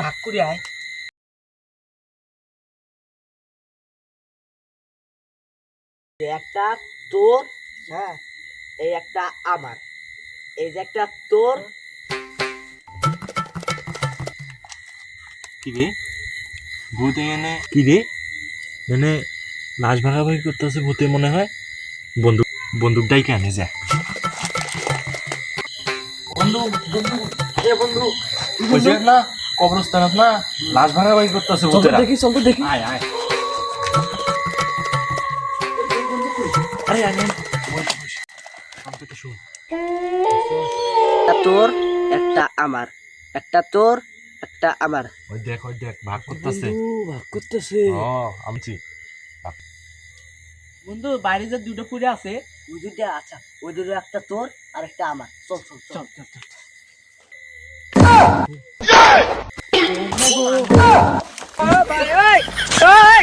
ভাগ করে আয়। একটা তোর, হ্যাঁ, এই একটা আমার, এই যে একটা তোর। কি রে ভূত এনে কি রে এনে লাশ ভাগাভাগি করতেছে ভূতে মনে হয়। বন্দুকটাই কেনে যায়। বন্ধু বন্ধু এ বন্ধু বুঝে না কবরস্থানত না লাশ ভাগাভাগি করতেছে ভূতেরা। দেখি চল তো দেখি। আয় আয় আরে আয় বস বস শান্তটা শুন। একটা তোর, একটা আমার, একটা তোর, একটা আমার। ওই দেখ ভাগ করতেছে। ভাগ করতেছে। ও আমছি বন্ধু বাইরে যে দুটো পুরে আছে। ওই দুইটা, আচ্ছা ওই দুটো একটা তোর আর একটা আমার। চল চল চল। চল চল চল। ভাই, ওই, ওই!